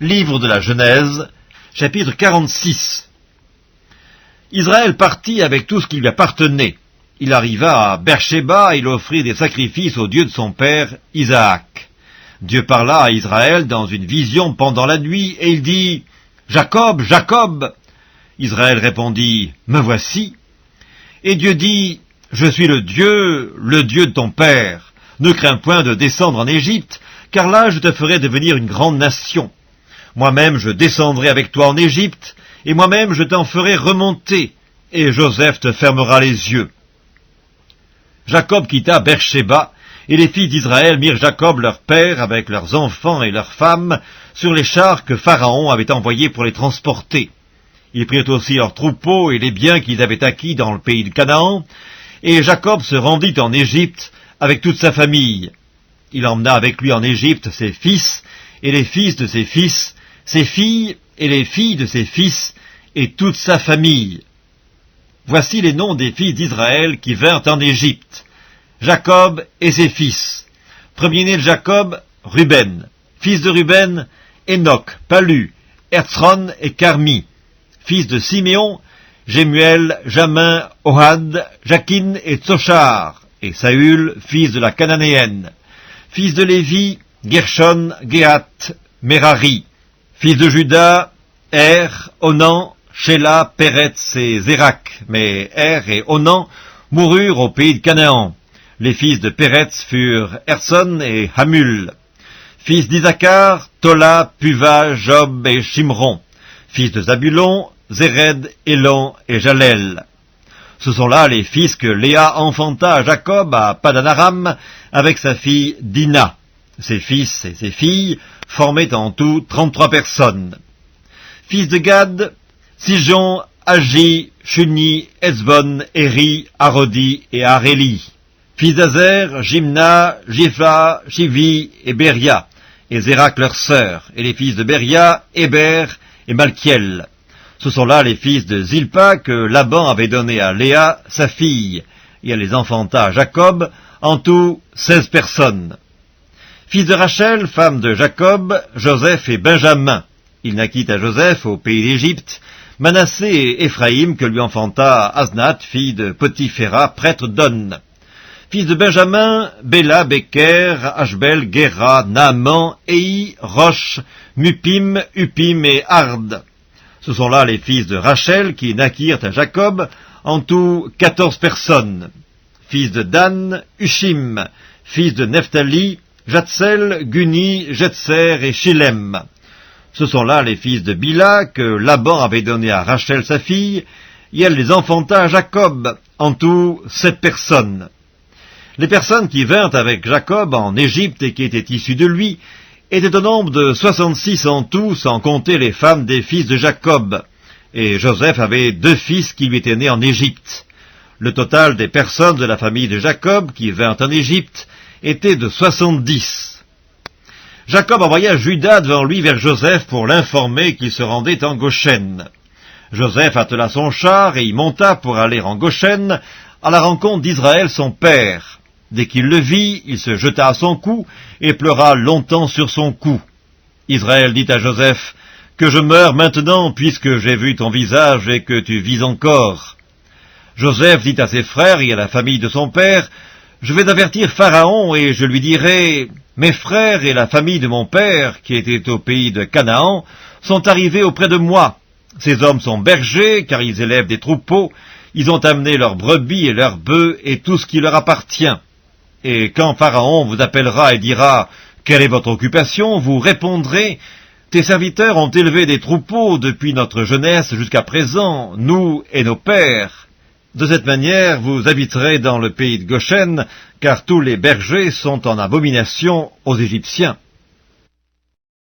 Livre de la Genèse, chapitre 46. Israël partit avec tout ce qui lui appartenait. Il arriva à Beersheba, il offrit des sacrifices au Dieu de son père, Isaac. Dieu parla à Israël dans une vision pendant la nuit, et il dit « Jacob, Jacob !» Israël répondit « Me voici !» Et Dieu dit « Je suis le Dieu de ton père. Ne crains point de descendre en Égypte, car là je te ferai devenir une grande nation. Moi-même je descendrai avec toi en Égypte, et moi-même je t'en ferai remonter, et Joseph te fermera les yeux. » Jacob quitta Beersheba, et les filles d'Israël mirent Jacob leur père avec leurs enfants et leurs femmes sur les chars que Pharaon avait envoyés pour les transporter. Ils prirent aussi leurs troupeaux et les biens qu'ils avaient acquis dans le pays de Canaan, et Jacob se rendit en Égypte avec toute sa famille. Il emmena avec lui en Égypte ses fils et les fils de ses fils, ses filles et les filles de ses fils, et toute sa famille. Voici les noms des fils d'Israël qui vinrent en Égypte. Jacob et ses fils. Premier-né de Jacob, Ruben. Fils de Ruben, Enoch, Palu, Herzron et Carmi. Fils de Siméon, Jemuel, Jamin, Ohad, Jakin et Tsochar. Et Saül, fils de la Cananéenne. Fils de Lévi, Gershon, Géhat, Merari. Fils de Juda, Onan, Shéla, Péretz et Zérak. Mais et Onan moururent au pays de Canaan. Les fils de Péretz furent Herson et Hamul. Fils d'Isaacar, Tola, Puva, Job et Shimron. Fils de Zabulon, Zéred, Élon et Jalel. Ce sont là les fils que Léa enfanta à Jacob à Padan-Aram avec sa fille Dina. Ses fils et ses filles formaient en tout 33 personnes. Fils de Gad, Sijon, Agi, Shuni, Ezbon, Eri, Arodi et Aréli. Fils d'Azer, Jimna, Jipha, Chivi et Beria, et Zérak leur sœur, et les fils de Beria, Héber et Malkiel. Ce sont là les fils de Zilpa que Laban avait donné à Léa, sa fille, et elle les enfanta à Jacob, en tout 16 personnes. Fils de Rachel, femme de Jacob, Joseph et Benjamin. Il naquit à Joseph au pays d'Égypte, Manassé et Éphraïm que lui enfanta Asnath, fille de Potiphéra, prêtre d'On. Fils de Benjamin, Béla, Beker, Ashbel, Géra, Naaman, Ei, Roche, Mupim, Upim et Ard. Ce sont là les fils de Rachel qui naquirent à Jacob, en tout 14 personnes. Fils de Dan, Ushim. Fils de Nephtali, Jatsel, Guni, Jetser et Shilem. Ce sont là les fils de Bila que Laban avait donné à Rachel sa fille, et elle les enfanta à Jacob, en tout 7 personnes. Les personnes qui vinrent avec Jacob en Égypte et qui étaient issues de lui étaient au nombre de 66 en tout, sans compter les femmes des fils de Jacob. Et Joseph avait 2 fils qui lui étaient nés en Égypte. Le total des personnes de la famille de Jacob qui vinrent en Égypte était de 70. Jacob envoya Juda devant lui vers Joseph pour l'informer qu'il se rendait en Goshen. Joseph attela son char et y monta pour aller en Goshen à la rencontre d'Israël son père. Dès qu'il le vit, il se jeta à son cou et pleura longtemps sur son cou. Israël dit à Joseph, « Que je meure maintenant, puisque j'ai vu ton visage et que tu vis encore. » Joseph dit à ses frères et à la famille de son père, « Je vais avertir Pharaon et je lui dirai, « Mes frères et la famille de mon père, qui étaient au pays de Canaan, sont arrivés auprès de moi. Ces hommes sont bergers, car ils élèvent des troupeaux, ils ont amené leurs brebis et leurs bœufs et tout ce qui leur appartient. Et quand Pharaon vous appellera et dira, « Quelle est votre occupation ?» vous répondrez, « Tes serviteurs ont élevé des troupeaux depuis notre jeunesse jusqu'à présent, nous et nos pères. » De cette manière, vous habiterez dans le pays de Goshen, car tous les bergers sont en abomination aux Égyptiens.